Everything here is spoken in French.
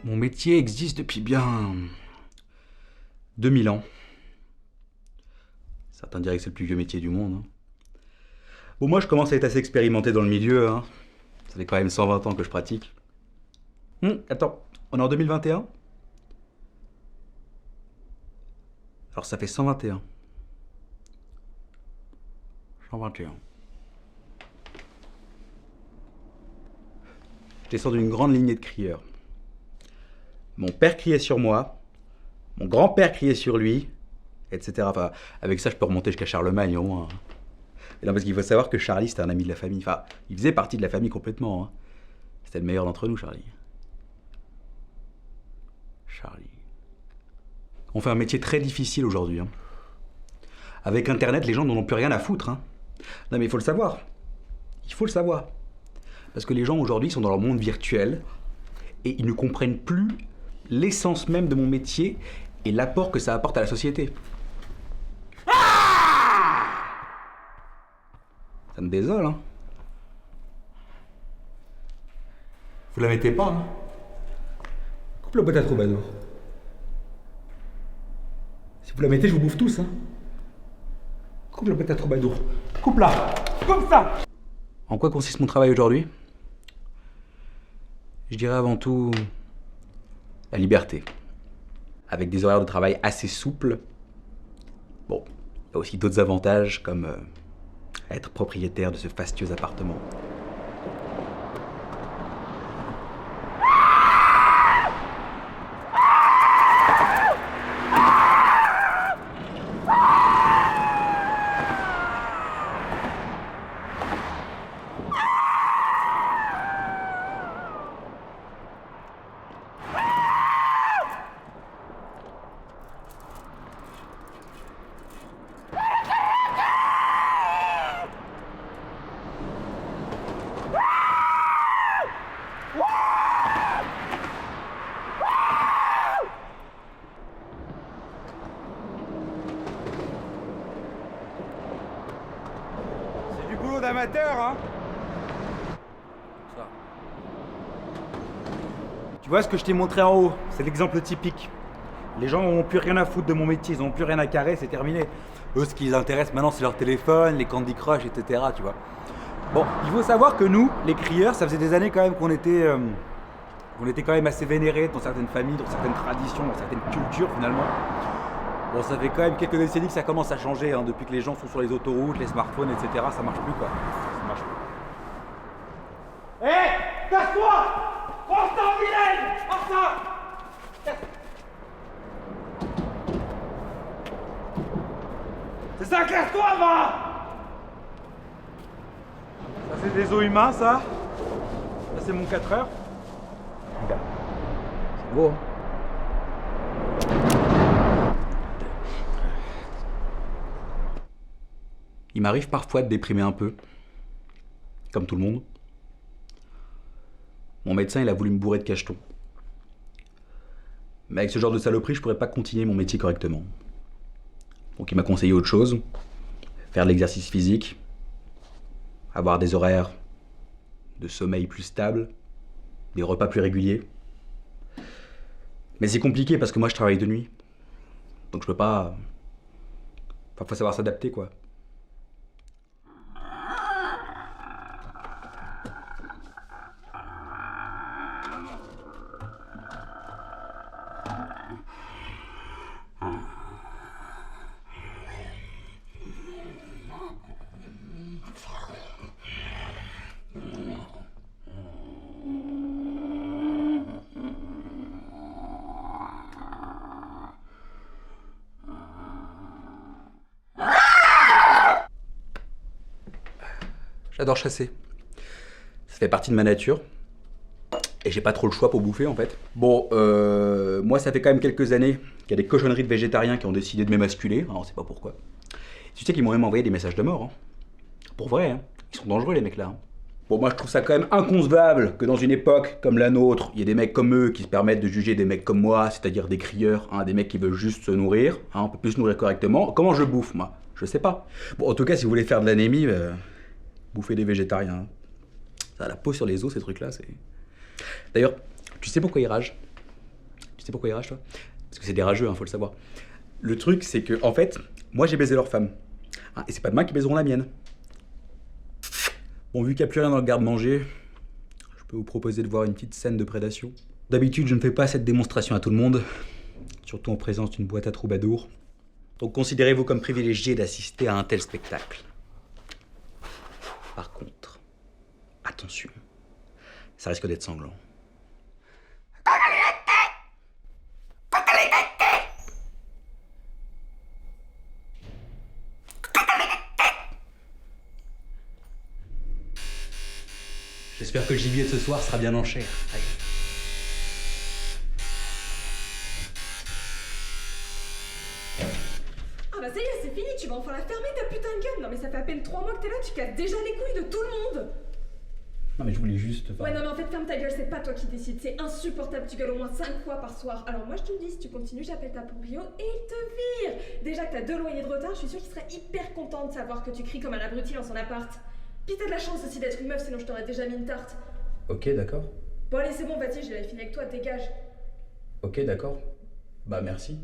Mon métier existe depuis bien 2000 ans. Certains diraient que c'est le plus vieux métier du monde, hein. Bon, moi je commence à être assez expérimenté dans le milieu, hein. Ça fait quand même 120 ans que je pratique. Attends, on est en 2021? Alors ça fait 121. 121. Je descends d'une grande lignée de crieurs. Mon père criait sur moi, mon grand-père criait sur lui, etc. Enfin, avec ça, je peux remonter jusqu'à Charlemagne au moins, hein. Et non, parce qu'il faut savoir que Charlie, c'était un ami de la famille. Enfin, il faisait partie de la famille complètement, hein. C'était le meilleur d'entre nous, Charlie. Charlie. On fait un métier très difficile aujourd'hui, hein. Avec Internet, les gens n'en ont plus rien à foutre, hein. Non, mais il faut le savoir. Il faut le savoir. Parce que les gens aujourd'hui sont dans leur monde virtuel et ils ne comprennent plus l'essence même de mon métier et l'apport que ça apporte à la société. Ça me désole, hein. Vous la mettez pas, hein. Coupe le pote troubadour. Si vous la mettez, je vous bouffe tous, hein. Coupe le pote troubadour. Coupe-la. Comme ça. En quoi consiste mon travail aujourd'hui? Je dirais avant tout la liberté. Avec des horaires de travail assez souples. Bon, il y a aussi d'autres avantages comme être propriétaire de ce fastueux appartement. Amateur, hein. Ça. Tu vois ce que je t'ai montré en haut, c'est l'exemple typique. Les gens n'ont plus rien à foutre de mon métier, ils n'ont plus rien à carrer, c'est terminé. Eux, ce qui les intéresse maintenant, c'est leur téléphone, les Candy Crush, etc. Tu vois. Bon, il faut savoir que nous, les crieurs, ça faisait des années quand même qu'on était quand même assez vénérés dans certaines familles, dans certaines traditions, dans certaines cultures finalement. Bon, ça fait quand même quelques décennies que ça commence à changer, hein, depuis que les gens sont sur les autoroutes, les smartphones, etc. Ça marche plus, quoi. Ça marche plus. Hé, casse-toi! Force en vilaine! Force! C'est ça, casse-toi, va! Ça, c'est des os humains, ça. Ça, c'est mon 4 heures. Regarde. C'est beau, hein. Il m'arrive parfois de déprimer un peu, comme tout le monde. Mon médecin, il a voulu me bourrer de cachetons. Mais avec ce genre de saloperie, je pourrais pas continuer mon métier correctement. Donc il m'a conseillé autre chose, faire de l'exercice physique, avoir des horaires de sommeil plus stables, des repas plus réguliers. Mais c'est compliqué parce que moi je travaille de nuit. Donc je peux pas... Enfin, faut savoir s'adapter, quoi. J'adore chasser. Ça fait partie de ma nature. Et j'ai pas trop le choix pour bouffer en fait. Bon, moi ça fait quand même quelques années qu'il y a des cochonneries de végétariens qui ont décidé de m'émasculer. Alors on sait pas pourquoi. Tu sais qu'ils m'ont même envoyé des messages de mort, hein. Pour vrai, hein. Ils sont dangereux les mecs là, hein. Bon, moi je trouve ça quand même inconcevable que dans une époque comme la nôtre, il y ait des mecs comme eux qui se permettent de juger des mecs comme moi, c'est-à-dire des crieurs, hein, des mecs qui veulent juste se nourrir, hein, on peut plus se nourrir correctement. Comment je bouffe moi? Je sais pas. Bon, en tout cas, si vous voulez faire de l'anémie, bouffez des végétariens, hein. Ça a la peau sur les os ces trucs là, c'est... D'ailleurs, tu sais pourquoi ils ragent? Tu sais pourquoi ils ragent, toi? Parce que c'est des rageux, faut le savoir. Le truc, c'est que, en fait, moi j'ai baisé leur femme. Hein, et c'est pas demain qu'ils baiseront la mienne. Bon, vu qu'il n'y a plus rien dans le garde-manger, je peux vous proposer de voir une petite scène de prédation. D'habitude, je ne fais pas cette démonstration à tout le monde, surtout en présence d'une boîte à troubadours. Donc considérez-vous comme privilégié d'assister à un tel spectacle. Par contre, attention, ça risque d'être sanglant. J'espère que le gibier de ce soir sera bien en chair. Allez. Ah bah ça y est, c'est fini, tu vas enfin la fermer ta putain de gueule. Non mais ça fait à peine 3 mois que t'es là, tu casses déjà les couilles de tout le monde. Non mais je voulais juste... Ouais non mais en fait ferme ta gueule, c'est pas toi qui décides, c'est insupportable, tu gueules au moins 5 fois par soir. Alors moi je te le dis, si tu continues, j'appelle ta proprio et il te vire. Déjà que t'as 2 loyers de retard, je suis sûre qu'il serait hyper content de savoir que tu cries comme un abruti dans son appart. Puis t'as de la chance aussi d'être une meuf, sinon je t'aurais déjà mis une tarte. Ok, d'accord. Bon allez c'est bon, vas-y, j'ai fini avec toi, dégage. Ok, d'accord. Bah merci.